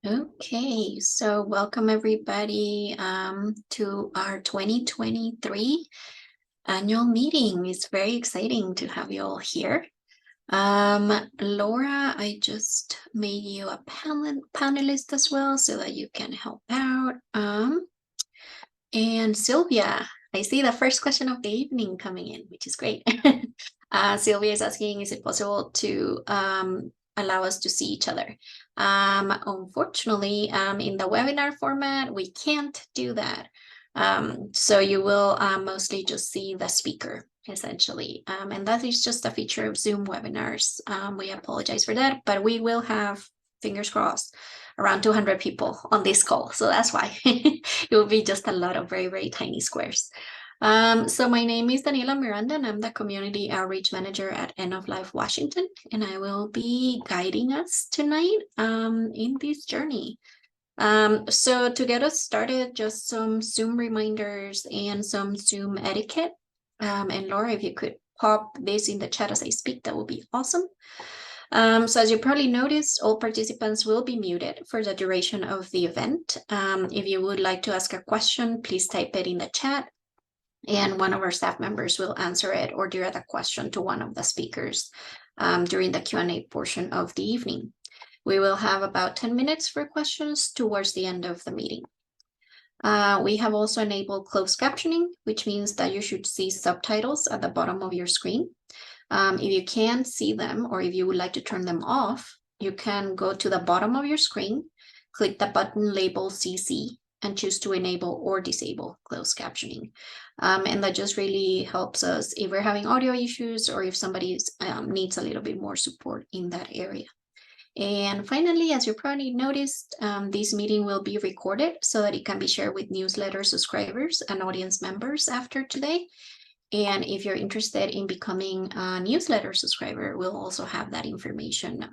Okay, so welcome everybody to our 2023 annual meeting. It's very exciting to have you all here. Laura, I just made you a panelist as well so that you can help out. And Sylvia, I see the first question of the evening coming in, which is great. Sylvia is asking, is it possible to allow us to see each other? Unfortunately, in the webinar format, we can't do that. So you will mostly just see the speaker, essentially. And that is just a feature of Zoom webinars. We apologize for that, but we will have, fingers crossed, around 200 people on this call. So that's why it will be just a lot of very, very tiny squares. So my name is Daniela Miranda, and I'm the Community Outreach Manager at End of Life Washington, and I will be guiding us tonight in this journey. So to get us started, just some Zoom reminders and some Zoom etiquette. And Laura, if you could pop this in the chat as I speak, that would be awesome. So as you probably noticed, all participants will be muted for the duration of the event. If you would like to ask a question, please type it in the chat, and one of our staff members will answer it or direct a question to one of the speakers during the Q&A portion of the evening. We will have about 10 minutes for questions towards the end of the meeting. We have also enabled closed captioning, which means that you should see subtitles at the bottom of your screen. If you can't see them, or if you would like to turn them off, you can go to the bottom of your screen, click the button labeled CC, and choose to enable or disable closed captioning. And that just really helps us if we're having audio issues or if somebody needs a little bit more support in that area. And finally, as you probably noticed, this meeting will be recorded so that it can be shared with newsletter subscribers and audience members after today. And if you're interested in becoming a newsletter subscriber, we'll also have that information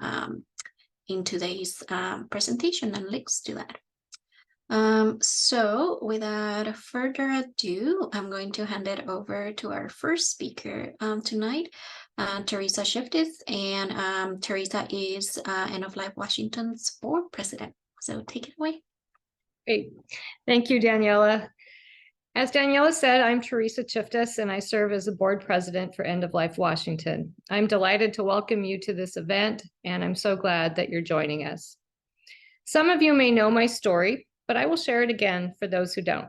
in today's presentation and links to that. So without further ado, I'm going to hand it over to our first speaker tonight, Teresa Shiftis. And Teresa is End of Life Washington's board president. So take it away. Great. Thank you, Daniela. As Daniela said, I'm Teresa Shiftis, and I serve as the board president for End of Life Washington. I'm delighted to welcome you to this event, and I'm so glad that you're joining us. Some of you may know my story, but I will share it again for those who don't.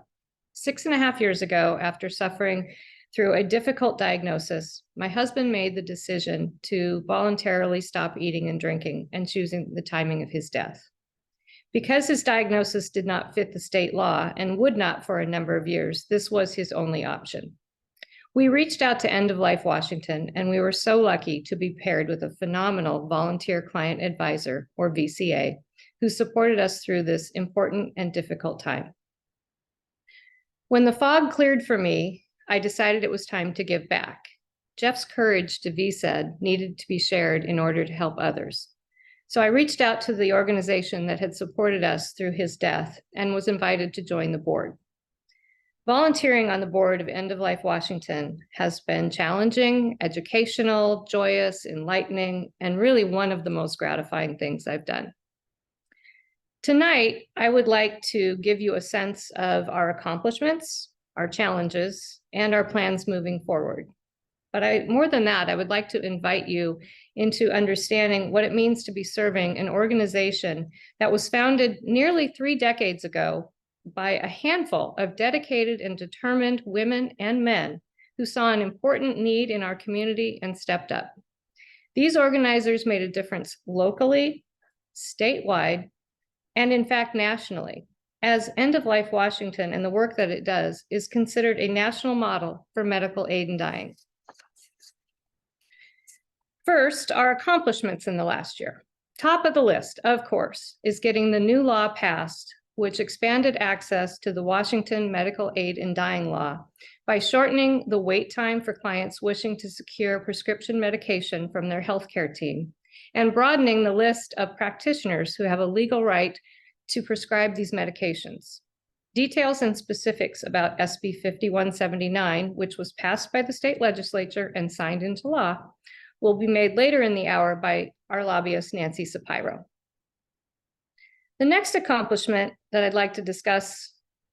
6.5 years ago, after suffering through a difficult diagnosis, my husband made the decision to voluntarily stop eating and drinking and choosing the timing of his death. Because his diagnosis did not fit the state law and would not for a number of years, this was his only option. We reached out to End of Life Washington, and we were so lucky to be paired with a phenomenal volunteer client advisor, or VCA, who supported us through this important and difficult time. When the fog cleared for me, I decided it was time to give back. Jeff's courage, DeVee said, needed to be shared in order to help others. So I reached out to the organization that had supported us through his death and was invited to join the board. Volunteering on the board of End of Life Washington has been challenging, educational, joyous, enlightening, and really one of the most gratifying things I've done. Tonight, I would like to give you a sense of our accomplishments, our challenges, and our plans moving forward. But more than that, I would like to invite you into understanding what it means to be serving an organization that was founded nearly 3 decades ago by a handful of dedicated and determined women and men who saw an important need in our community and stepped up. These organizers made a difference locally, statewide, and in fact, nationally, as End of Life Washington and the work that it does is considered a national model for medical aid in dying. First, our accomplishments in the last year. Top of the list, of course, is getting the new law passed, which expanded access to the Washington Medical Aid in Dying law by shortening the wait time for clients wishing to secure prescription medication from their healthcare team, and broadening the list of practitioners who have a legal right to prescribe these medications. Details and specifics about SB 5179, which was passed by the state legislature and signed into law, will be made later in the hour by our lobbyist, Nancy Sapiro. The next accomplishment that I'd like to discuss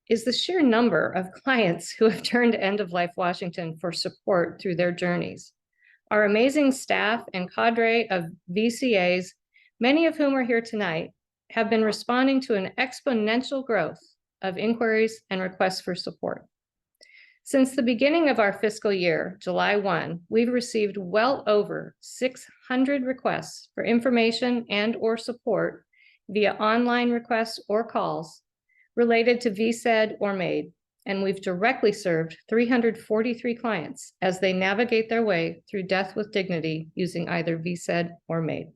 is the sheer number of clients who have turned to End of Life Washington for support through their journeys. Our amazing staff and cadre of VCAs, many of whom are here tonight, have been responding to an exponential growth of inquiries and requests for support. Since the beginning of our fiscal year, July 1, we've received well over 600 requests for information and/or support via online requests or calls related to VSED or MAID, and we've directly served 343 clients as they navigate their way through death with dignity using either VSED or MAID.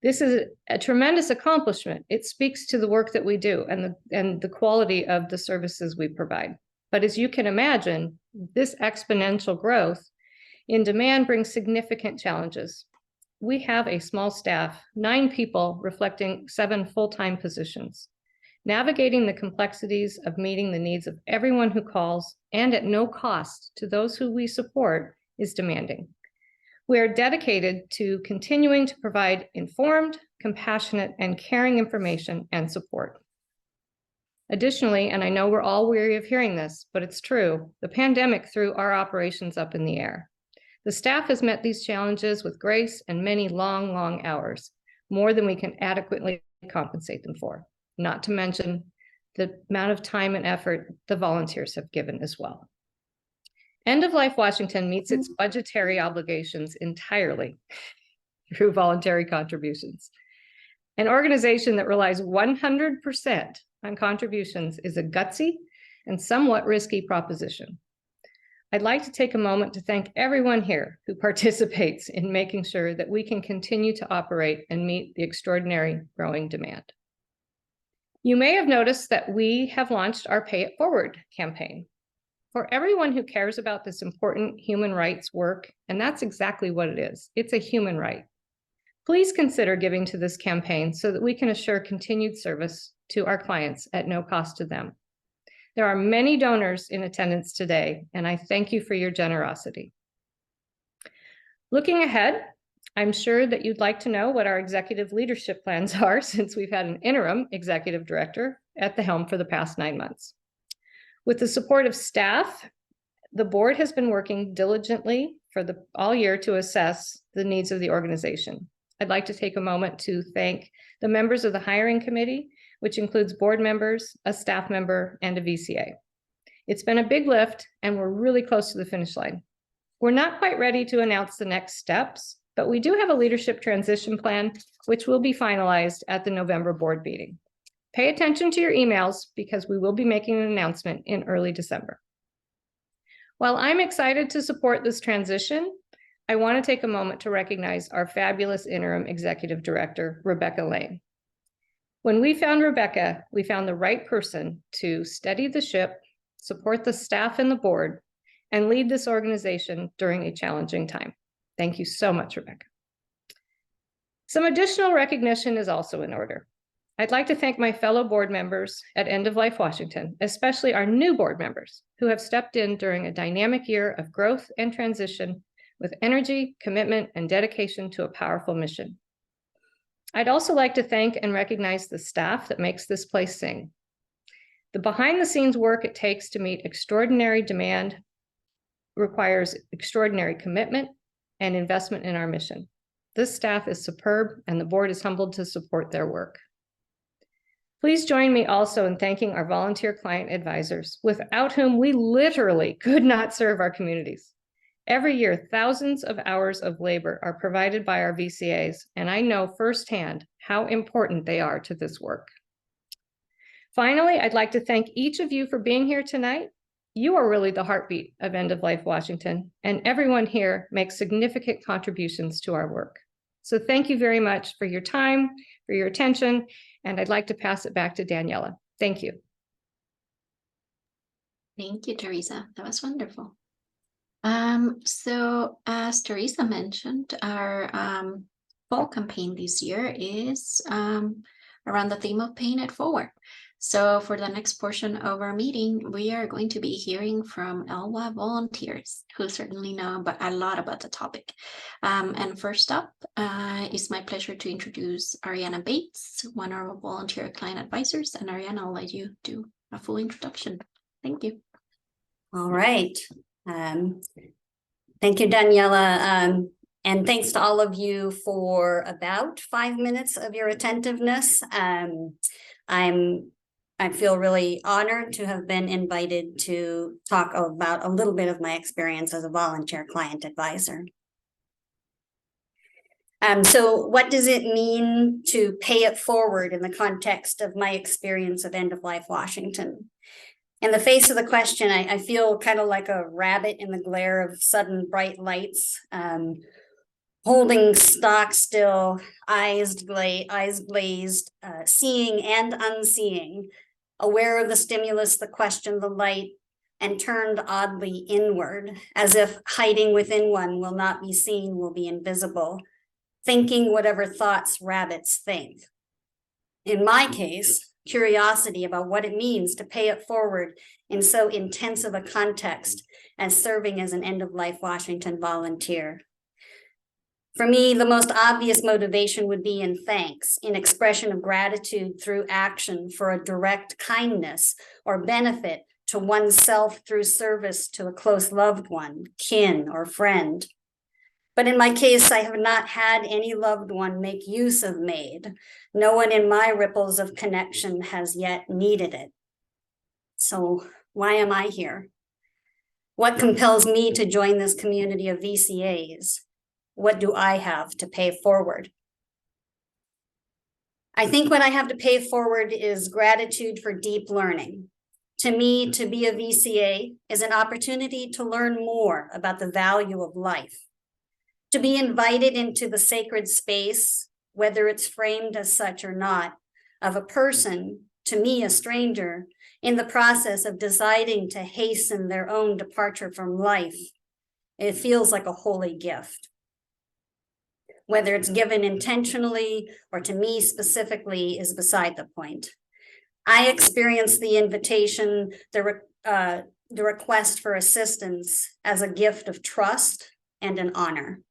This is a tremendous accomplishment. It speaks to the work that we do and the quality of the services we provide. But as you can imagine, this exponential growth in demand brings significant challenges. We have a small staff, 9 people reflecting 7 full-time positions. Navigating the complexities of meeting the needs of everyone who calls and at no cost to those who we support is demanding. We are dedicated to continuing to provide informed, compassionate, and caring information and support. Additionally, and I know we're all weary of hearing this, but it's true, the pandemic threw our operations up in the air. The staff has met these challenges with grace and many long, long hours, more than we can adequately compensate them for, not to mention the amount of time and effort the volunteers have given as well. End of Life Washington meets its budgetary obligations entirely through voluntary contributions. An organization that relies 100% on contributions is a gutsy and somewhat risky proposition. I'd like to take a moment to thank everyone here who participates in making sure that we can continue to operate and meet the extraordinary growing demand. You may have noticed that we have launched our Pay It Forward campaign for everyone who cares about this important human rights work, and that's exactly what it is. It's a human right. Please consider giving to this campaign so that we can assure continued service to our clients at no cost to them. There are many donors in attendance today, and I thank you for your generosity. Looking ahead, I'm sure that you'd like to know what our executive leadership plans are since we've had an interim executive director at the helm for the past 9 months. With the support of staff, the board has been working diligently for all year to assess the needs of the organization. I'd like to take a moment to thank the members of the hiring committee, which includes board members, a staff member, and a VCA. It's been a big lift, and we're really close to the finish line. We're not quite ready to announce the next steps, but we do have a leadership transition plan, which will be finalized at the November board meeting. Pay attention to your emails because we will be making an announcement in early December. While I'm excited to support this transition, I want to take a moment to recognize our fabulous interim executive director, Rebecca Lane. When we found Rebecca, we found the right person to steady the ship, support the staff and the board, and lead this organization during a challenging time. Thank you so much, Rebecca. Some additional recognition is also in order. I'd like to thank my fellow board members at End of Life Washington, especially our new board members who have stepped in during a dynamic year of growth and transition with energy, commitment, and dedication to a powerful mission. I'd also like to thank and recognize the staff that makes this place sing. The behind-the-scenes work it takes to meet extraordinary demand requires extraordinary commitment and investment in our mission. This staff is superb, and the board is humbled to support their work. Please join me also in thanking our volunteer client advisors, without whom we literally could not serve our communities. Every year, thousands of hours of labor are provided by our VCAs, and I know firsthand how important they are to this work. Finally, I'd like to thank each of you for being here tonight. You are really the heartbeat of End of Life Washington, and everyone here makes significant contributions to our work. So thank you very much for your time, for your attention, and I'd like to pass it back to Daniela. Thank you. Thank you, Teresa. That was wonderful. So as Teresa mentioned, our fall campaign this year is around the theme of paying it forward. So for the next portion of our meeting, we are going to be hearing from LWA volunteers who certainly know a lot about the topic. And first up, it's my pleasure to introduce Ariana Bates, one of our volunteer client advisors. And Ariana, I'll let you do a full introduction. Thank you. All right. Thank you, Daniela. And thanks to all of you for about 5 minutes of your attentiveness. I feel really honored to have been invited to talk about a little bit of my experience as a volunteer client advisor. So what does it mean to pay it forward in the context of my experience of end-of-life Washington? In the face of the question, I feel kind of like a rabbit in the glare of sudden bright lights, holding stock still, eyes glazed, seeing and unseeing, aware of the stimulus, the question, the light, and turned oddly inward, as if hiding within one will not be seen, will be invisible, thinking whatever thoughts rabbits think. In my case, curiosity about what it means to pay it forward in so intensive a context as serving as an end-of-life Washington volunteer. For me, the most obvious motivation would be in thanks, in expression of gratitude through action for a direct kindness or benefit to oneself through service to a close loved one, kin, or friend. But in my case, I have not had any loved one make use of MAID. No one in my ripples of connection has yet needed it. So why am I here? What compels me to join this community of VCAs? What do I have to pay forward? I think what I have to pay forward is gratitude for deep learning. To me, to be a VCA is an opportunity to learn more about the value of life, to be invited into the sacred space, whether it's framed as such or not, of a person, to me, a stranger, in the process of deciding to hasten their own departure from life. It feels like a holy gift. Whether it's given intentionally or to me specifically is beside the point. I experienced the invitation, the request for assistance as a gift of trust and an honor.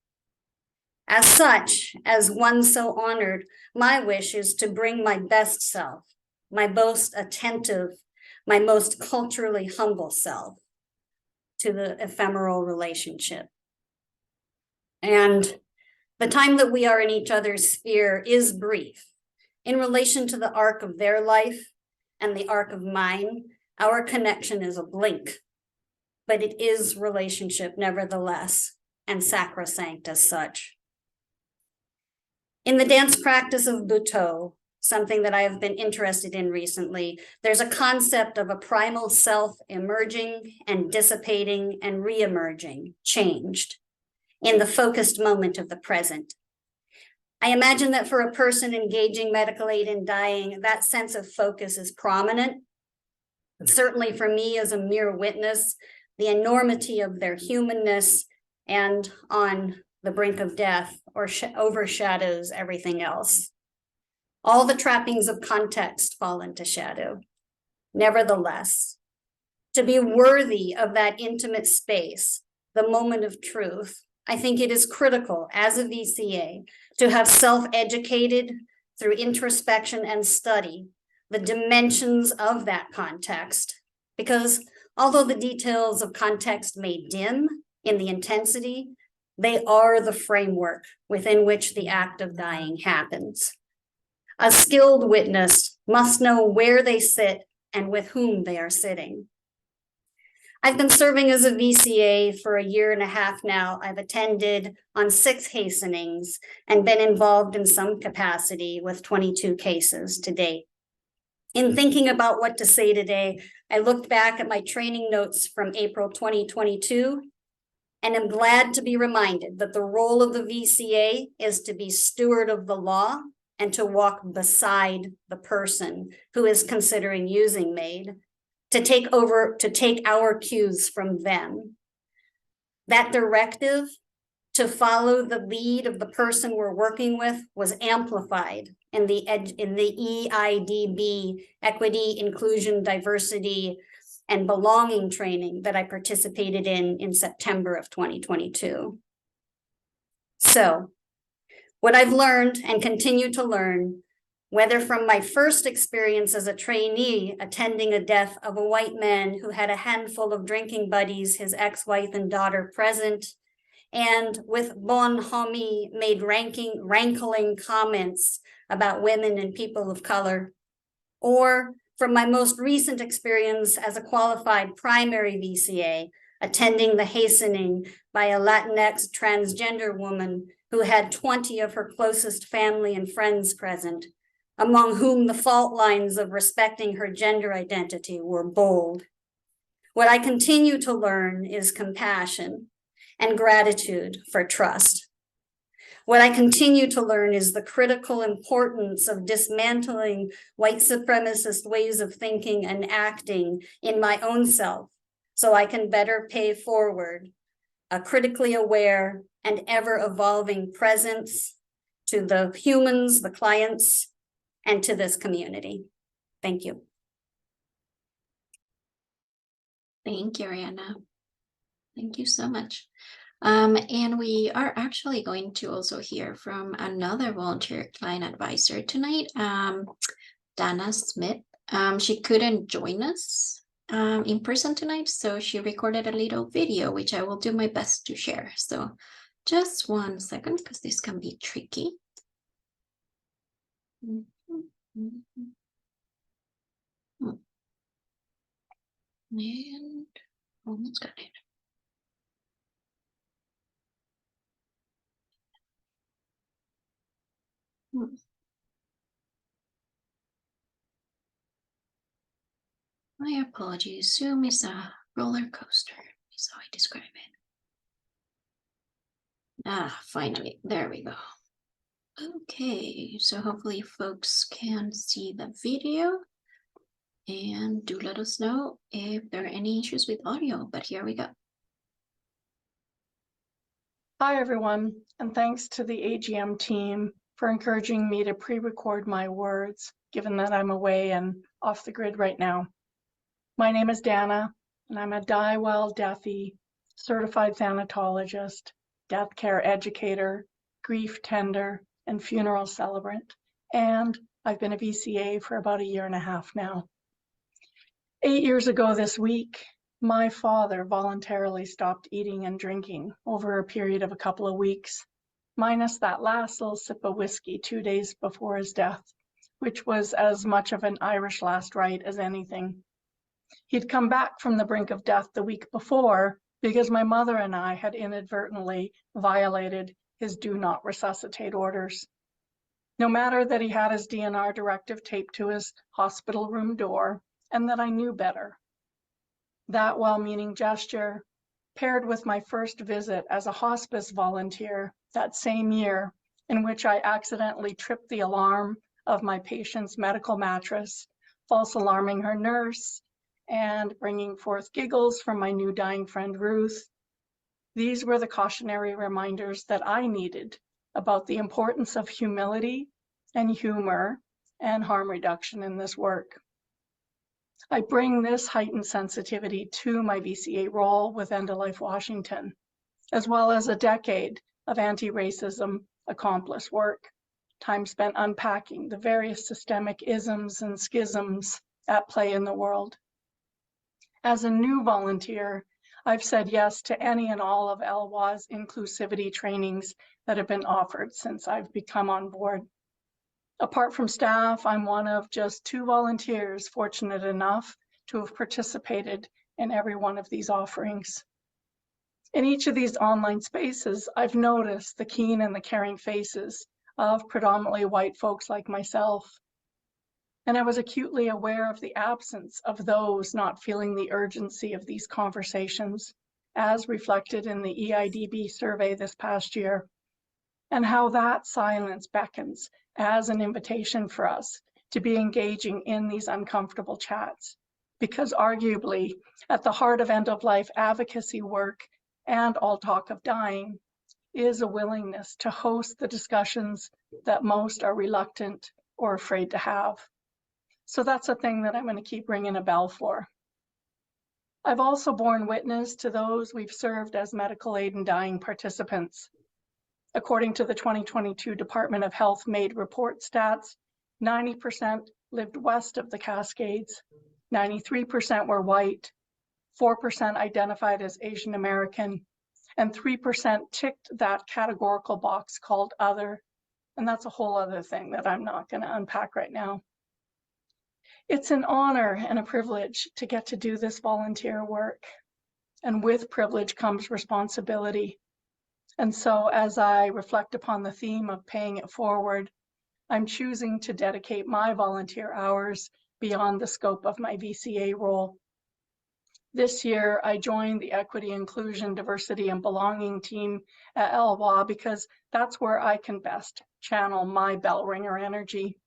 As such, as one so honored, my wish is to bring my best self, my most attentive, my most culturally humble self to the ephemeral relationship. And the time that we are in each other's sphere is brief. In relation to the arc of their life and the arc of mine, our connection is a blink, but it is relationship nevertheless, and sacrosanct as such. In the dance practice of Butoh, something that I have been interested in recently, there's a concept of a primal self emerging and dissipating and re-emerging, changed, in the focused moment of the present. I imagine that for a person engaging medical aid in dying, that sense of focus is prominent. Certainly for me as a mere witness, the enormity of their humanness and on the brink of death or overshadows everything else. All the trappings of context fall into shadow. Nevertheless, to be worthy of that intimate space, the moment of truth, I think it is critical as a VCA to have self-educated through introspection and study the dimensions of that context, because although the details of context may dim in the intensity, they are the framework within which the act of dying happens. A skilled witness must know where they sit and with whom they are sitting. I've been serving as a VCA for 1.5 years now. I've attended on 6 hastenings and been involved in some capacity with 22 cases to date. In thinking about what to say today, I looked back at my training notes from April 2022 and am glad to be reminded that the role of the VCA is to be steward of the law and to walk beside the person who is considering using MAID, to take our cues from them. That directive to follow the lead of the person we're working with was amplified in the EIDB, Equity, Inclusion, Diversity, and Belonging training that I participated in September of 2022. So what I've learned and continue to learn, whether from my first experience as a trainee attending a death of a white man who had a handful of drinking buddies, his ex-wife and daughter present, and with bonhomie made rankling comments about women and people of color, or from my most recent experience as a qualified primary VCA, attending the hastening by a Latinx transgender woman who had 20 of her closest family and friends present, among whom the fault lines of respecting her gender identity were bold. What I continue to learn is compassion and gratitude for trust. What I continue to learn is the critical importance of dismantling white supremacist ways of thinking and acting in my own self, so I can better pay forward a critically aware and ever-evolving presence to the humans, the clients, and to this community. Thank you. Thank you, Ariana. Thank you so much. And we are actually going to also hear from another volunteer client advisor tonight, Dana Smith. She couldn't join us in person tonight, so she recorded a little video, which I will do my best to share. So just 1 second, because this can be tricky. And almost got it. My apologies. Zoom is a roller coaster, is how I describe it. Finally, there we go. Okay, so hopefully folks can see the video, and do let us know if there are any issues with audio, but here we go. Hi, everyone, and thanks to the AGM team for encouraging me to pre-record my words, given that I'm away and off the grid right now. My name is Dana, and I'm a Die Well Deathy, certified thanatologist, death care educator, grief tender, and funeral celebrant, and I've been a VCA for about 1.5 years now. 8 years ago this week, my father voluntarily stopped eating and drinking over a period of a couple of weeks, minus that last little sip of whiskey 2 days before his death, which was as much of an Irish last rite as anything. He'd come back from the brink of death the week before because my mother and I had inadvertently violated his do not resuscitate orders. No matter that he had his DNR directive taped to his hospital room door and that I knew better. That well-meaning gesture, paired with my first visit as a hospice volunteer that same year, in which I accidentally tripped the alarm of my patient's medical mattress, false alarming her nurse, and bringing forth giggles from my new dying friend Ruth. These were the cautionary reminders that I needed about the importance of humility and humor and harm reduction in this work. I bring this heightened sensitivity to my VCA role with End of Life Washington, as well as a decade of anti-racism accomplice work, time spent unpacking the various systemic isms and schisms at play in the world. As a new volunteer, I've said yes to any and all of LWA's inclusivity trainings that have been offered since I've become on board. Apart from staff, I'm one of just 2 volunteers fortunate enough to have participated in every one of these offerings. In each of these online spaces, I've noticed the keen and the caring faces of predominantly white folks like myself. And I was acutely aware of the absence of those not feeling the urgency of these conversations, as reflected in the EIDB survey this past year, and how that silence beckons as an invitation for us to be engaging in these uncomfortable chats. Because arguably, at the heart of end-of-life advocacy work and all talk of dying is a willingness to host the discussions that most are reluctant or afraid to have. So that's a thing that I'm going to keep ringing a bell for. I've also borne witness to those we've served as medical aid in dying participants. According to the 2022 Department of Health MAID report stats, 90% lived west of the Cascades, 93% were white, 4% identified as Asian American, and 3% ticked that categorical box called other. And that's a whole other thing that I'm not going to unpack right now. It's an honor and a privilege to get to do this volunteer work. And with privilege comes responsibility. And so as I reflect upon the theme of paying it forward, I'm choosing to dedicate my volunteer hours beyond the scope of my VCA role. This year, I joined the Equity, Inclusion, Diversity, and Belonging team at LWA because that's where I can best channel my bell ringer energy.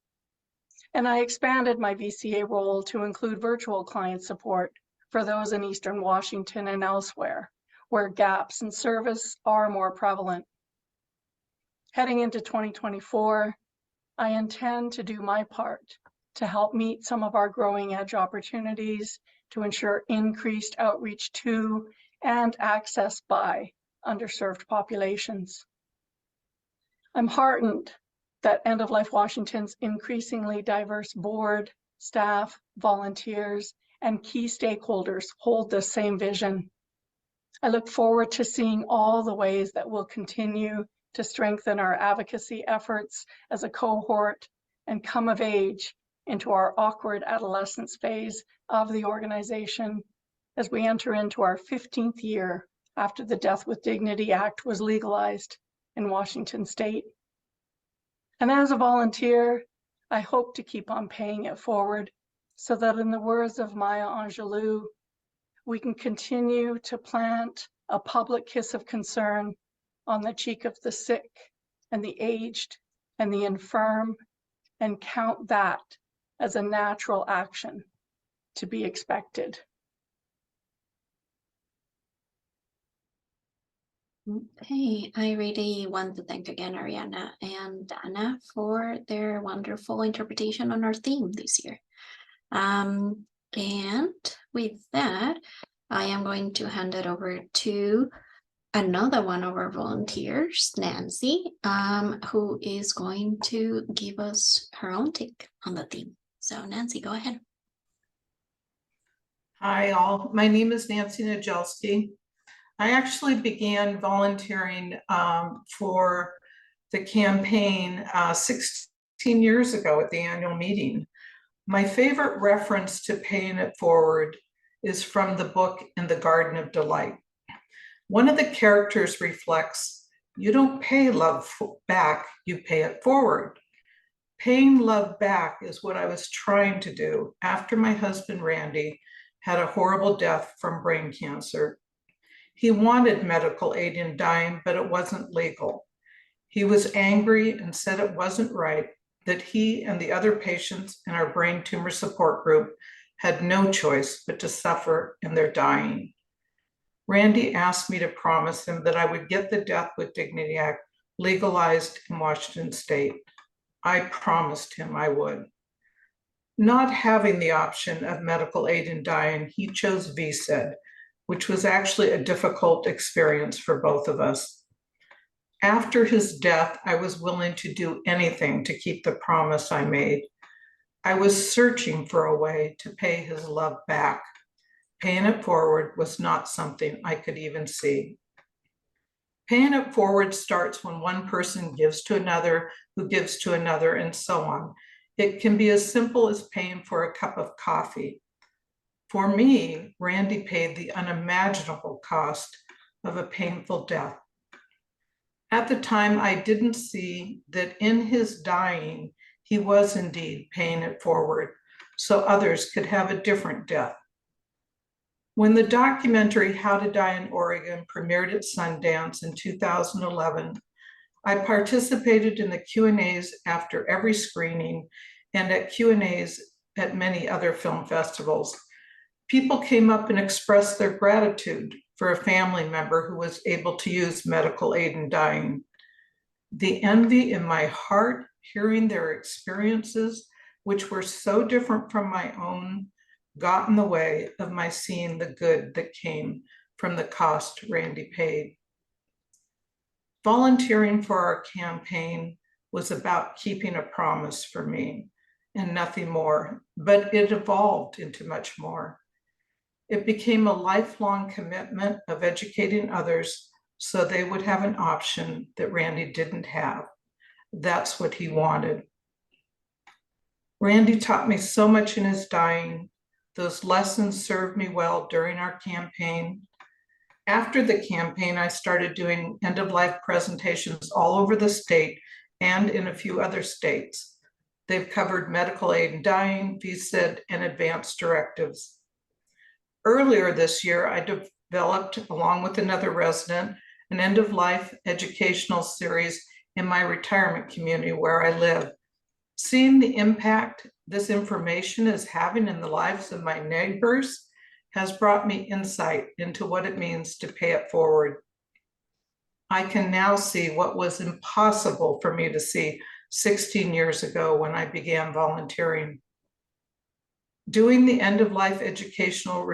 And I expanded my VCA role to include virtual client support for those in Eastern Washington and elsewhere, where gaps in service are more prevalent. Heading into 2024, I intend to do my part to help meet some of our growing edge opportunities to ensure increased outreach to and access by underserved populations. I'm heartened that End of Life Washington's increasingly diverse board, staff, volunteers, and key stakeholders hold the same vision. I look forward to seeing all the ways that we'll continue to strengthen our advocacy efforts as a cohort and come of age into our awkward adolescence phase of the organization as we enter into our 15th year after the Death with Dignity Act was legalized in Washington State. And as a volunteer, I hope to keep on paying it forward so that, in the words of Maya Angelou, we can continue to plant a public kiss of concern on the cheek of the sick and the aged and the infirm, and count that as a natural action to be expected. Okay, I really want to thank again Ariana and Dana for their wonderful interpretation on our theme this year. And with that, I am going to hand it over to another one of our volunteers, Nancy, who is going to give us her own take on the theme. So Nancy, go ahead. Hi all, my name is Nancy Najelski. I actually began volunteering for the campaign 16 years ago at the annual meeting. My favorite reference to paying it forward is from the book In the Garden of Delight. One of the characters reflects, you don't pay love back, you pay it forward. Paying love back is what I was trying to do after my husband, Randy, had a horrible death from brain cancer. He wanted medical aid in dying, but it wasn't legal. He was angry and said it wasn't right that he and the other patients in our brain tumor support group had no choice but to suffer in their dying. Randy asked me to promise him that I would get the Death with Dignity Act legalized in Washington State. I promised him I would. Not having the option of medical aid in dying, he chose VSED, which was actually a difficult experience for both of us. After his death, I was willing to do anything to keep the promise I made. I was searching for a way to pay his love back. Paying it forward was not something I could even see. Paying it forward starts when one person gives to another, who gives to another, and so on. It can be as simple as paying for a cup of coffee. For me, Randy paid the unimaginable cost of a painful death. At the time, I didn't see that in his dying, he was indeed paying it forward so others could have a different death. When the documentary How to Die in Oregon premiered at Sundance in 2011, I participated in the Q&As after every screening and at Q&As at many other film festivals. People came up and expressed their gratitude for a family member who was able to use medical aid in dying. The envy in my heart, hearing their experiences, which were so different from my own, got in the way of my seeing the good that came from the cost Randy paid. Volunteering for our campaign was about keeping a promise for me and nothing more, but it evolved into much more. It became a lifelong commitment of educating others so they would have an option that Randy didn't have. That's what he wanted. Randy taught me so much in his dying. Those lessons served me well during our campaign. After the campaign, I started doing end-of-life presentations all over the state and in a few other states. They've covered medical aid in dying, VSID, and advanced directives. Earlier this year, I developed, along with another resident, an end-of-life educational series in my retirement community where I live. Seeing the impact this information is having in the lives of my neighbors has brought me insight into what it means to pay it forward. I can now see what was impossible for me to see 16 years ago when I began volunteering. Doing the end-of-life educational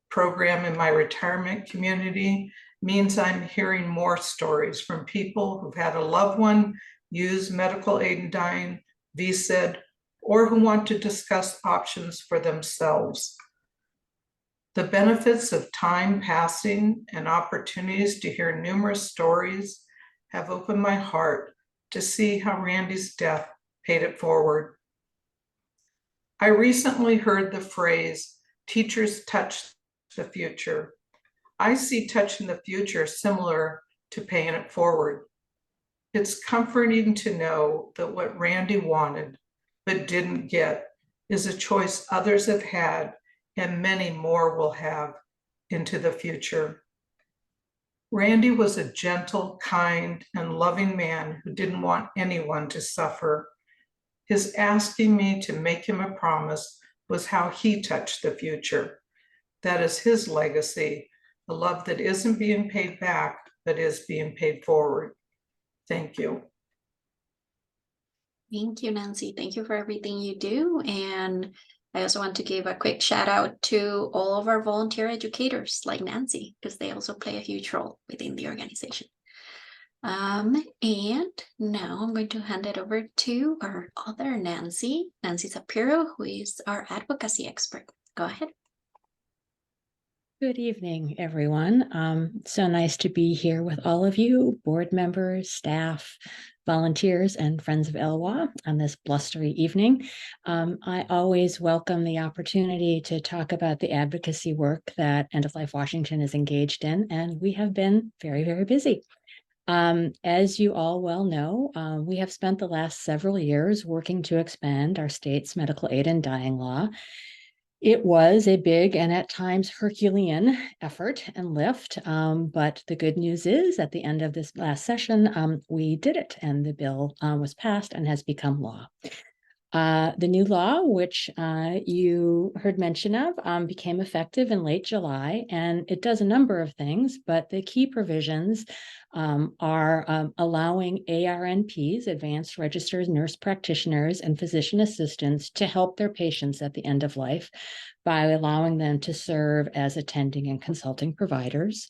program in my retirement community means I'm hearing more stories from people who've had a loved one use medical aid in dying, VSID, or who want to discuss options for themselves. The benefits of time passing and opportunities to hear numerous stories have opened my heart to see how Randy's death paid it forward. I recently heard the phrase, teachers touch the future. I see touching the future similar to paying it forward. It's comforting to know that what Randy wanted but didn't get is a choice others have had and many more will have into the future. Randy was a gentle, kind, and loving man who didn't want anyone to suffer. His asking me to make him a promise was how he touched the future. That is his legacy, a love that isn't being paid back, but is being paid forward. Thank you. Thank you, Nancy. Thank you for everything you do. And I also want to give a quick shout out to all of our volunteer educators like Nancy, because they also play a huge role within the organization. And now I'm going to hand it over to our other Nancy, Nancy Sapiro, who is our advocacy expert. Go ahead. Good evening, everyone. So nice to be here with all of you, board members, staff, volunteers, and friends of Elwha on this blustery evening. I always welcome the opportunity to talk about the advocacy work that End of Life Washington is engaged in, and we have been very, very busy. As you all well know, we have spent the last several years working to expand our state's medical aid in dying law. It was a big and at times Herculean effort and lift, but the good news is at the end of this last session, we did it and the bill was passed and has become law. The new law, which you heard mention of, became effective in late July, and it does a number of things, but the key provisions are allowing ARNPs, advanced registered nurse practitioners, and physician assistants to help their patients at the end of life by allowing them to serve as attending and consulting providers.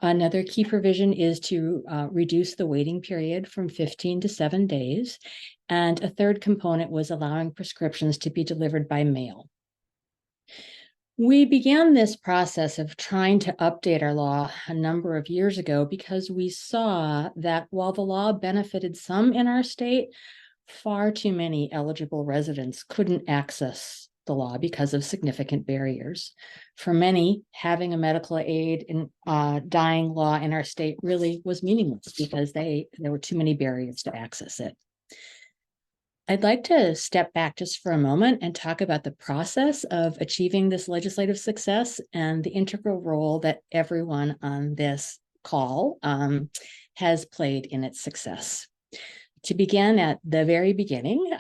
Another key provision is to reduce the waiting period from 15 to 7 days. And a third component was allowing prescriptions to be delivered by mail. We began this process of trying to update our law a number of years ago because we saw that while the law benefited some in our state, far too many eligible residents couldn't access the law because of significant barriers. For many, having a medical aid in dying law in our state really was meaningless because there were too many barriers to access it. I'd like to step back just for a moment and talk about the process of achieving this legislative success and the integral role that everyone on this call has played in its success. To begin at the very beginning,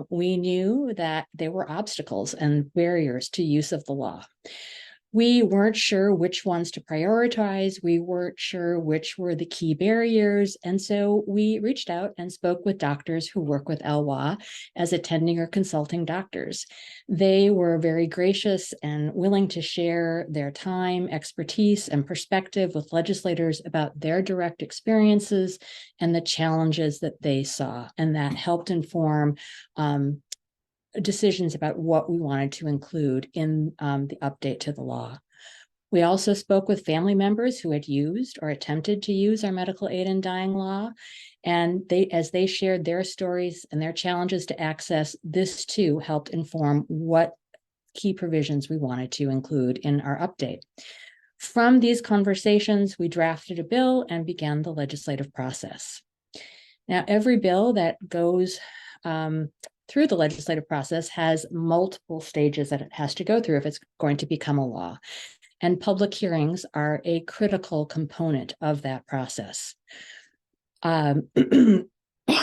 we knew that there were obstacles and barriers to use of the law. We weren't sure which ones to prioritize. We weren't sure which were the key barriers. And so we reached out and spoke with doctors who work with ELWA as attending or consulting doctors. They were very gracious and willing to share their time, expertise, and perspective with legislators about their direct experiences and the challenges that they saw. And that helped inform decisions about what we wanted to include in the update to the law. We also spoke with family members who had used or attempted to use our medical aid in dying law. And as they shared their stories and their challenges to access, this too helped inform what key provisions we wanted to include in our update. From these conversations, we drafted a bill and began the legislative process. Now, every bill that goes through the legislative process has multiple stages that it has to go through if it's going to become a law. And public hearings are a critical component of that process.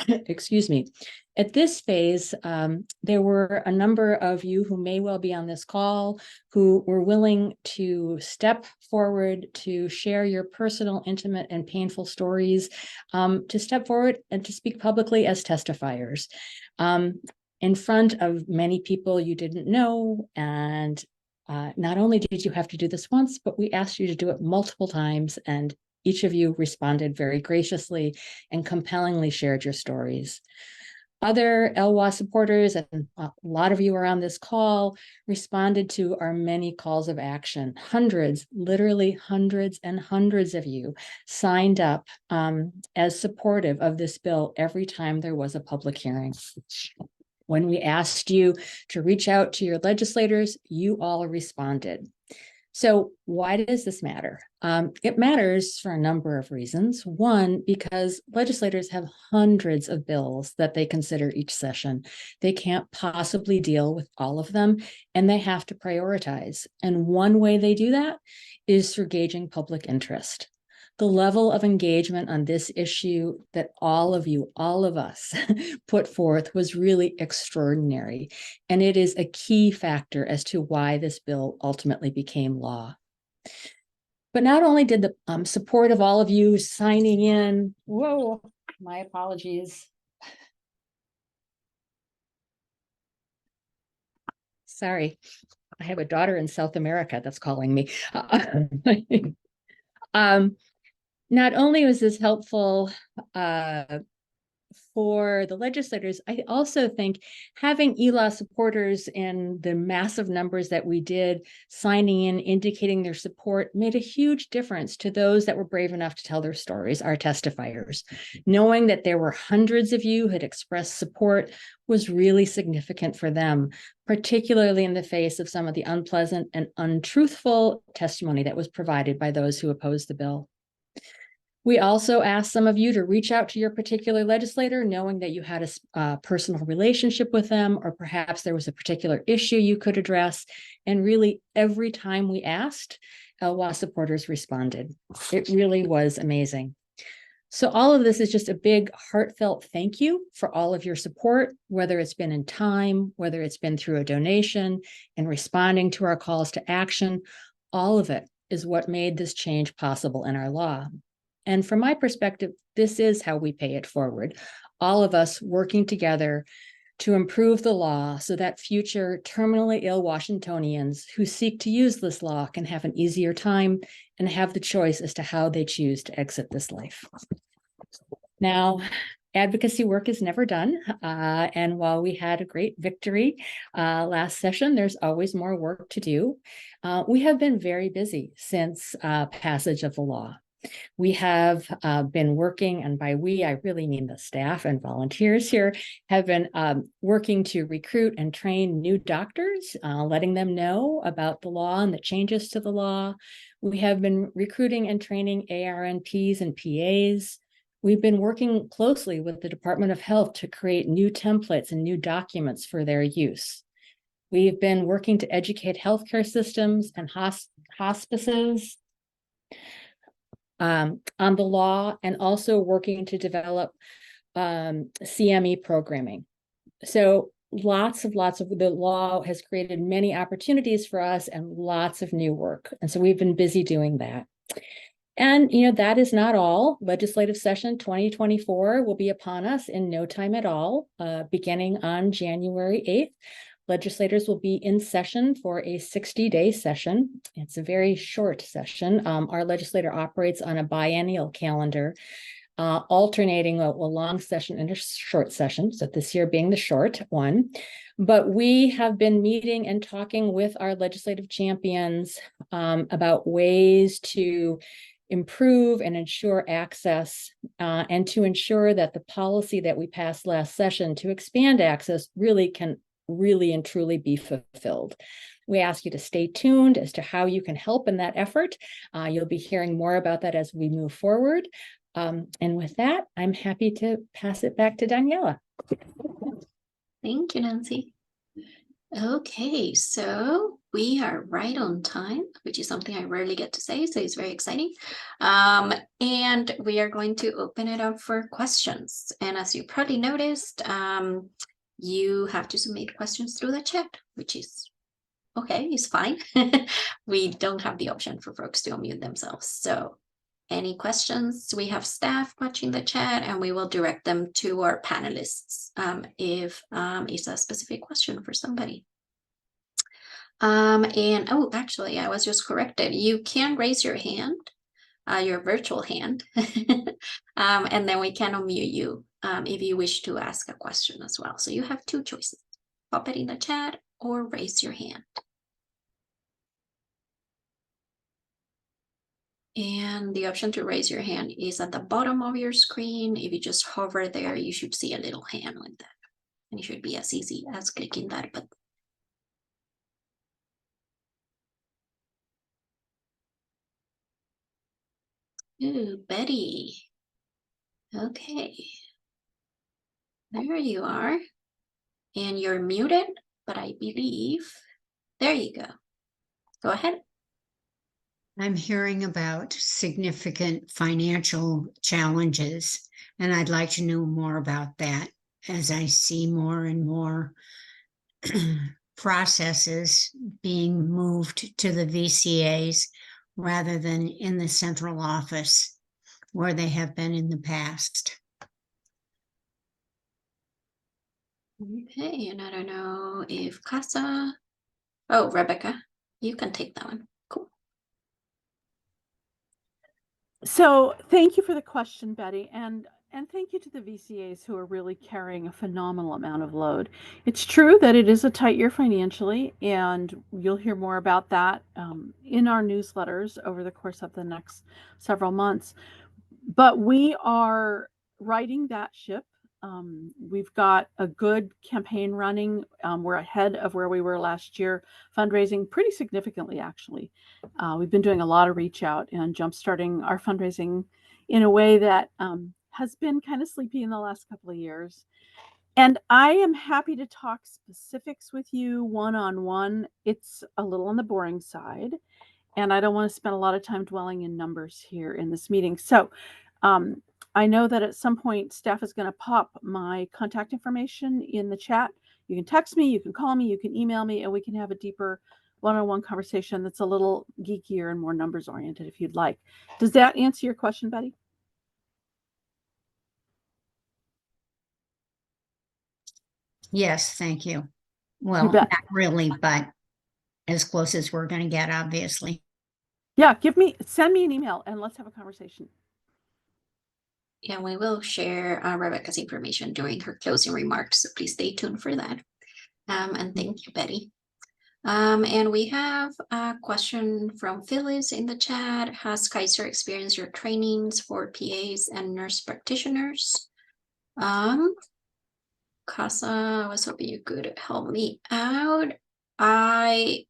Excuse me. At this phase, there were a number of you who may well be on this call who were willing to step forward to share your personal, intimate, and painful stories, to step forward and to speak publicly as testifiers in front of many people you didn't know. And not only did you have to do this once, but we asked you to do it multiple times, and each of you responded very graciously and compellingly shared your stories. Other ELWA supporters, and a lot of you are on this call, responded to our many calls of action. Hundreds, literally hundreds and hundreds of you signed up as supportive of this bill every time there was a public hearing. When we asked you to reach out to your legislators, you all responded. So why does this matter? It matters for a number of reasons. One, because legislators have hundreds of bills that they consider each session. They can't possibly deal with all of them, and they have to prioritize. And one way they do that is through gauging public interest. The level of engagement on this issue that all of you, all of us put forth was really extraordinary. And it is a key factor as to why this bill ultimately became law. But not only did the support of all of you signing in, whoa, my apologies. Sorry, I have a daughter in South America that's calling me. Not only was this helpful for the legislators, I also think having ELA supporters in the massive numbers that we did signing in, indicating their support, made a huge difference to those that were brave enough to tell their stories, our testifiers. Knowing that there were hundreds of you who had expressed support was really significant for them, particularly in the face of some of the unpleasant and untruthful testimony that was provided by those who opposed the bill. We also asked some of you to reach out to your particular legislator, knowing that you had a personal relationship with them, or perhaps there was a particular issue you could address. And really, every time we asked, ELWA supporters responded. It really was amazing. So all of this is just a big heartfelt thank you for all of your support, whether it's been in time, whether it's been through a donation, and responding to our calls to action. All of it is what made this change possible in our law. And from my perspective, this is how we pay it forward. All of us working together to improve the law so that future terminally ill Washingtonians who seek to use this law can have an easier time and have the choice as to how they choose to exit this life. Now, advocacy work is never done. And while we had a great victory last session, there's always more work to do. We have been very busy since passage of the law. We have been working, and by we, I really mean the staff and volunteers here, have been working to recruit and train new doctors, letting them know about the law and the changes to the law. We have been recruiting and training ARNPs and PAs. We've been working closely with the Department of Health to create new templates and new documents for their use. We've been working to educate healthcare systems and hospices on the law, and also working to develop CME programming. So lots of the law has created many opportunities for us and lots of new work. And so we've been busy doing that. And, that is not all. Legislative session 2024 will be upon us in no time at all, beginning on January 8th. Legislators will be in session for a 60-day session. It's a very short session. Our legislator operates on a biennial calendar, alternating a long session and a short session. So this year being the short one. But we have been meeting and talking with our legislative champions about ways to improve and ensure access and to ensure that the policy that we passed last session to expand access can and truly be fulfilled. We ask you to stay tuned as to how you can help in that effort. You'll be hearing more about that as we move forward. And with that, I'm happy to pass it back to Daniela. Thank you, Nancy. Okay, so we are right on time, which is something I rarely get to say, so it's very exciting. And we are going to open it up for questions. And as you probably noticed, you have to submit questions through the chat, which is okay, it's fine. We don't have the option for folks to unmute themselves. So any questions? We have staff watching the chat and we will direct them to our panelists if it's a specific question for somebody. And oh, actually, I was just corrected. You can raise your hand, your virtual hand, and then we can unmute you if you wish to ask a question as well. So you have two choices, pop it in the chat or raise your hand. And the option to raise your hand is at the bottom of your screen. If you just hover there, you should see a little hand like that. And it should be as easy as clicking that button. Ooh, Betty. Okay. There you are. And you're muted, but I believe, there you go. Go ahead. I'm hearing about significant financial challenges, and I'd like to know more about that as I see more and more processes being moved to the VCAs rather than in the central office where they have been in the past. Okay, and I don't know if Casa, oh, Rebecca, you can take that one. Cool. So thank you for the question, Betty, and thank you to the VCAs who are really carrying a phenomenal amount of load. It's true that it is a tight year financially, and you'll hear more about that in our newsletters over the course of the next several months. But we are riding that ship. We've got a good campaign running. We're ahead of where we were last year, fundraising pretty significantly, actually. We've been doing a lot of reach out and jumpstarting our fundraising in a way that has been kind of sleepy in the last couple of years. And I am happy to talk specifics with you one-on-one. It's a little on the boring side, and I don't want to spend a lot of time dwelling in numbers here in this meeting. So I know that at some point staff is going to pop my contact information in the chat. You can text me, you can call me, you can email me, and we can have a deeper one-on-one conversation that's a little geekier and more numbers oriented if you'd like. Does that answer your question, Betty? Yes, thank you. Well, You bet. not really, but as close as we're going to get, obviously. Yeah, send me an email and let's have a conversation. Yeah, we will share Rebecca's information during her closing remarks, so please stay tuned for that. And thank you, Betty. And we have a question from Phyllis in the chat. Has Kaiser experienced your trainings for PAs and nurse practitioners? Casa, I was hoping you could help me out. I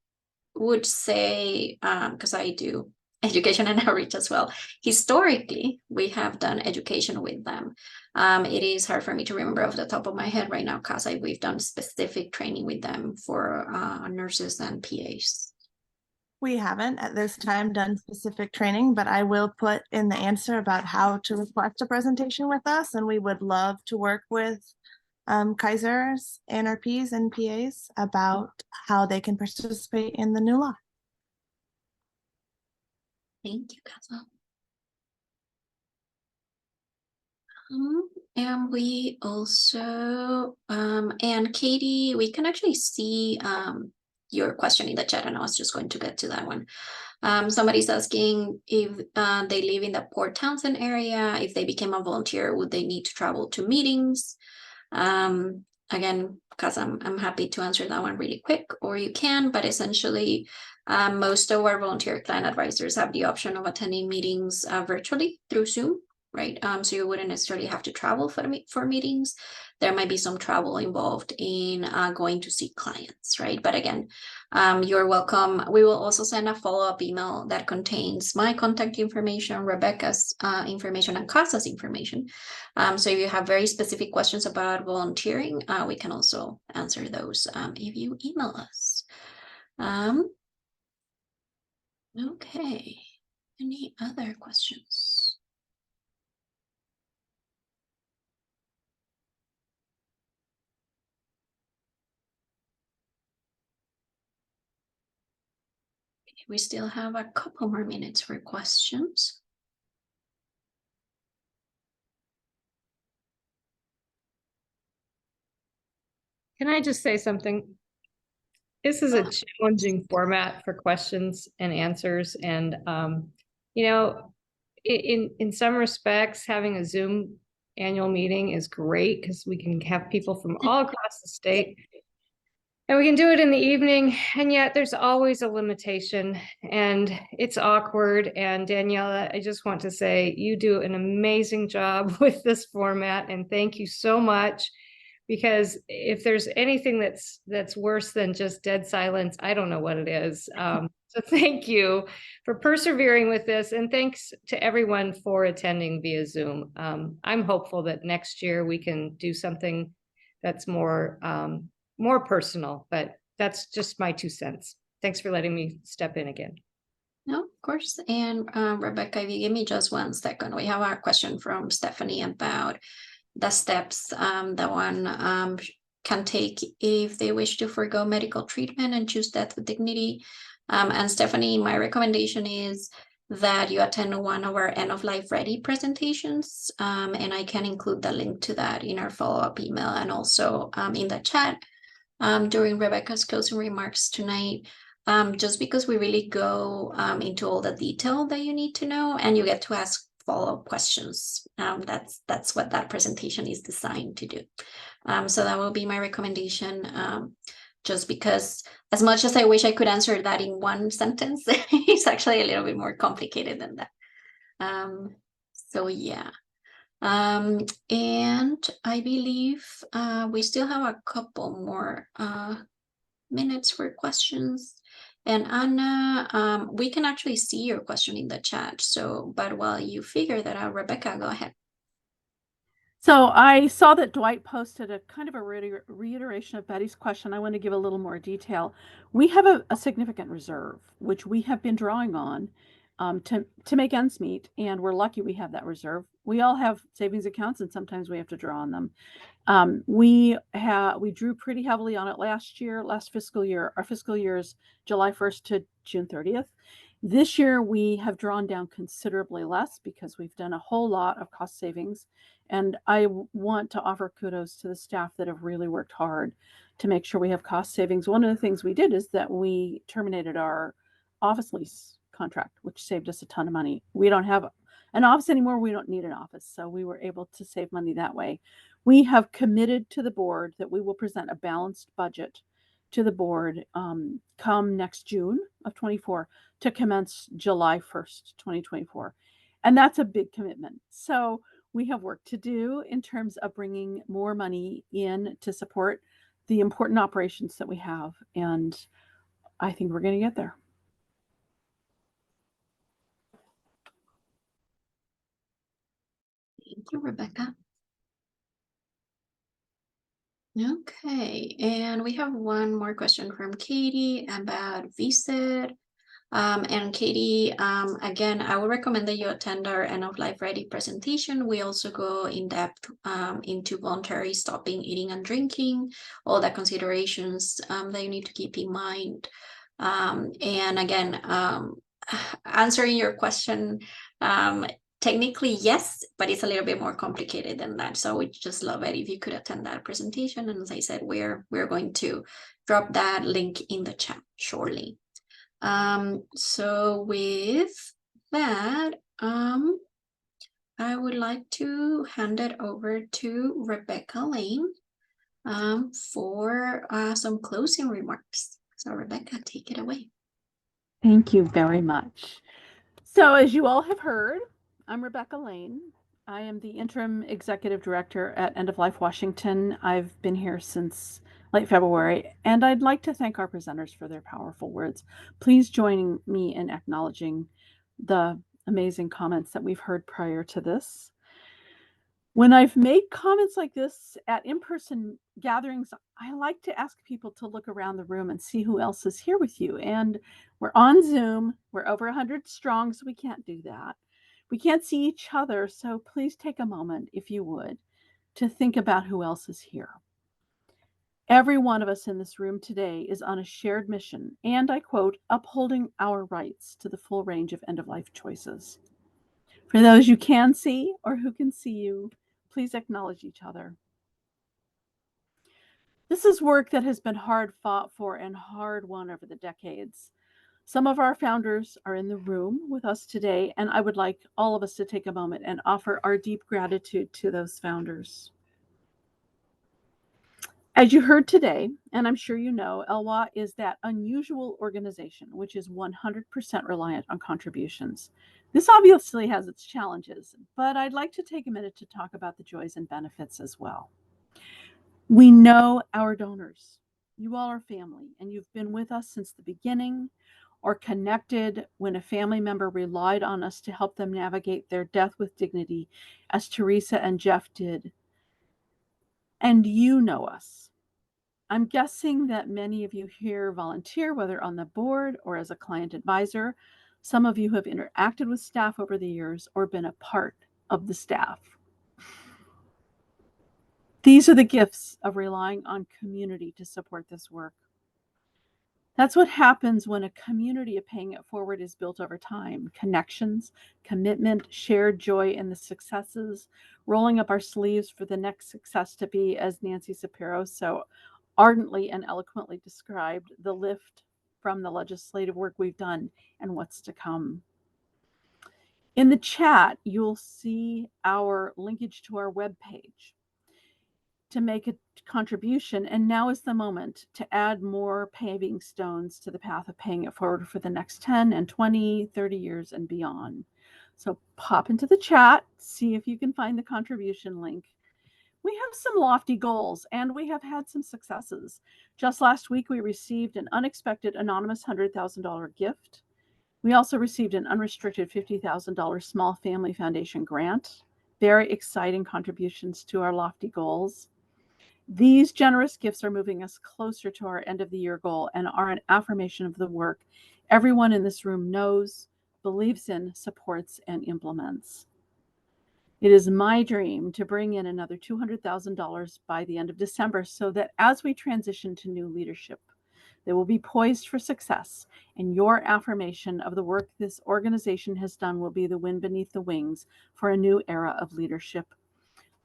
would say, because I do education and outreach as well. Historically, we have done education with them. It is hard for me to remember off the top of my head right now, because we've done specific training with them for nurses and PAs. We haven't at this time done specific training, but I will put in the answer about how to request a presentation with us, and we would love to work with Kaisers, NRPs, and PAs about how they can participate in the new law. Thank you, Kaza. And we also, and Katie, we can actually see your question in the chat, and I was just going to get to that one. Somebody's asking if they live in the Port Townsend area, if they became a volunteer, would they need to travel to meetings? Again, because I'm happy to answer that one really quick, or you can, but essentially, most of our volunteer client advisors have the option of attending meetings virtually through Zoom, right? So you wouldn't necessarily have to travel for meetings. There might be some travel involved in going to see clients, right? But again, you're welcome. We will also send a follow-up email that contains my contact information, Rebecca's information, and Kaza's information. So if you have very specific questions about volunteering, we can also answer those if you email us. Okay, any other questions? We still have a couple more minutes for questions. Can I just say something? This is a challenging format for questions and answers. And, you know, in some respects, having a Zoom annual meeting is great because we can have people from all across the state. And we can do it in the evening, and yet there's always a limitation, and it's awkward. And Daniela, I just want to say you do an amazing job with this format, and thank you so much. Because if there's anything that's worse than just dead silence, I don't know what it is. So thank you for persevering with this, and thanks to everyone for attending via Zoom. I'm hopeful that next year we can do something that's more personal, but that's just my 2 cents. Thanks for letting me step in again. No, of course. And Rebecca, if you give me just 1 second, we have a question from Stephanie about the steps that one can take if they wish to forego medical treatment and choose death with dignity. And Stephanie, my recommendation is that you attend one of our end of life ready presentations. And I can include the link to that in our follow-up email and also in the chat during Rebecca's closing remarks tonight. Just because we really go into all the detail that you need to know, and you get to ask follow-up questions. That's what that presentation is designed to do. So that will be my recommendation. Just because as much as I wish I could answer that in 1 sentence, it's actually a little bit more complicated than that. So yeah. And I believe we still have a couple more minutes for questions. And Anna, we can actually see your question in the chat. So, but while you figure that out, Rebecca, go ahead. So I saw that Dwight posted a kind of a reiteration of Betty's question. I want to give a little more detail. We have a significant reserve, which we have been drawing on to make ends meet, and we're lucky we have that reserve. We all have savings accounts, and sometimes we have to draw on them. We drew pretty heavily on it last fiscal year. Our fiscal year is July 1st to June 30th. This year we have drawn down considerably less because we've done a whole lot of cost savings. And I want to offer kudos to the staff that have really worked hard to make sure we have cost savings. One of the things we did is that we terminated our office lease contract, which saved us a ton of money. We don't have an office anymore. We don't need an office. So we were able to save money that way. We have committed to the board that we will present a balanced budget to the board come next June of 24 to commence July 1st, 2024. And that's a big commitment. So we have work to do in terms of bringing more money in to support the important operations that we have. And I think we're going to get there. Thank you, Rebecca. Okay, and we have one more question from Katie about VSID. And Katie, again, I would recommend that you attend our End of Life Ready presentation. We also go in depth into voluntary stopping eating and drinking, all the considerations that you need to keep in mind. And again, answering your question, technically yes, but it's a little bit more complicated than that. So we just love it if you could attend that presentation. And as I said, we're going to drop that link in the chat shortly. So with that, I would like to hand it over to Rebecca Lane for some closing remarks. So Rebecca, take it away. Thank you very much. So as you all have heard, I'm Rebecca Lane. I am the interim executive director at End of Life Washington. I've been here since late February, and I'd like to thank our presenters for their powerful words. Please join me in acknowledging the amazing comments that we've heard prior to this. When I've made comments like this at in-person gatherings, I like to ask people to look around the room and see who else is here with you. And we're on Zoom. We're over 100 strong, so we can't do that. We can't see each other, so please take a moment, if you would, to think about who else is here. Every one of us in this room today is on a shared mission, and I quote, upholding our rights to the full range of end-of-life choices. For those you can see or who can see you, please acknowledge each other. This is work that has been hard fought for and hard won over the decades. Some of our founders are in the room with us today, and I would like all of us to take a moment and offer our deep gratitude to those founders. As you heard today, and I'm sure you know, ELWA is that unusual organization which is 100% reliant on contributions. This obviously has its challenges, but I'd like to take a minute to talk about the joys and benefits as well. We know our donors. You all are family, and you've been with us since the beginning or connected when a family member relied on us to help them navigate their death with dignity, as Teresa and Jeff did. And you know us. I'm guessing that many of you here volunteer, whether on the board or as a client advisor. Some of you have interacted with staff over the years or been a part of the staff. These are the gifts of relying on community to support this work. That's what happens when a community of paying it forward is built over time. Connections, commitment, shared joy in the successes, rolling up our sleeves for the next success to be, as Nancy Sapiro so ardently and eloquently described, the lift from the legislative work we've done and what's to come. In the chat, you'll see our linkage to our webpage to make a contribution, and now is the moment to add more paving stones to the path of paying it forward for the next 10 and 20, 30 years and beyond. So pop into the chat, see if you can find the contribution link. We have some lofty goals, and we have had some successes. Just last week, we received an unexpected anonymous $100,000 gift. We also received an unrestricted $50,000 Small Family Foundation grant. Very exciting contributions to our lofty goals. These generous gifts are moving us closer to our end of the year goal and are an affirmation of the work everyone in this room knows, believes in, supports, and implements. It is my dream to bring in another $200,000 by the end of December so that as we transition to new leadership, they will be poised for success, and your affirmation of the work this organization has done will be the wind beneath the wings for a new era of leadership.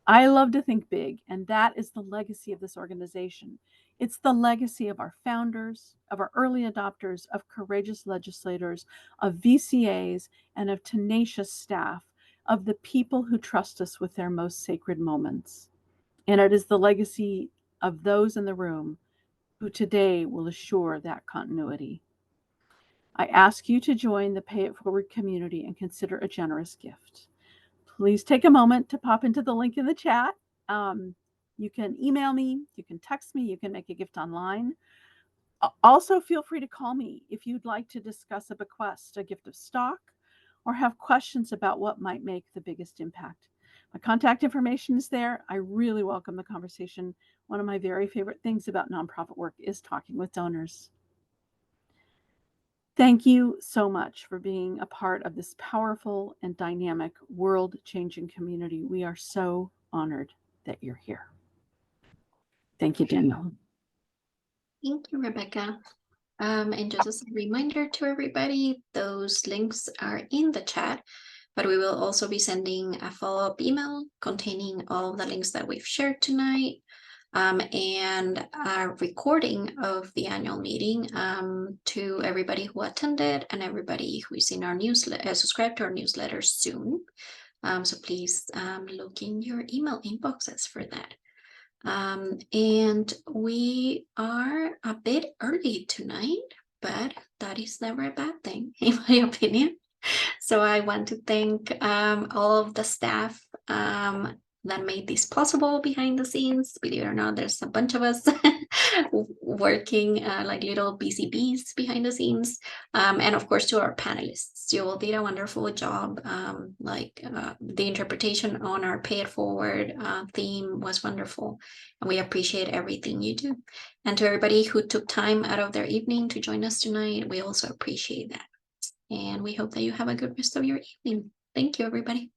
I love to think big, and that is the legacy of this organization. It's the legacy of our founders, of our early adopters, of courageous legislators, of VCAs, and of tenacious staff, of the people who trust us with their most sacred moments. And it is the legacy of those in the room who today will assure that continuity. I ask you to join the Pay It Forward community and consider a generous gift. Please take a moment to pop into the link in the chat. You can email me, you can text me, you can make a gift online. Also, feel free to call me if you'd like to discuss a bequest, a gift of stock, or have questions about what might make the biggest impact. My contact information is there. I really welcome the conversation. One of my very favorite things about nonprofit work is talking with donors. Thank you so much for being a part of this powerful and dynamic world-changing community. We are so honored that you're here. Thank you, Danielle. Thank you, Rebecca. And just as a reminder to everybody, those links are in the chat, but we will also be sending a follow-up email containing all of the links that we've shared tonight, and a recording of the annual meeting to everybody who attended and everybody who is in our newsletter, subscribe to our newsletter soon. So please look in your email inboxes for that. And we are a bit early tonight, but that is never a bad thing, in my opinion. So I want to thank all of the staff that made this possible behind the scenes. Believe it or not, there's a bunch of us working like little busy bees behind the scenes. And of course, to our panelists, you all did a wonderful job. The interpretation on our Pay It Forward theme was wonderful, and we appreciate everything you do. And to everybody who took time out of their evening to join us tonight, we also appreciate that. And we hope that you have a good rest of your evening. Thank you, everybody.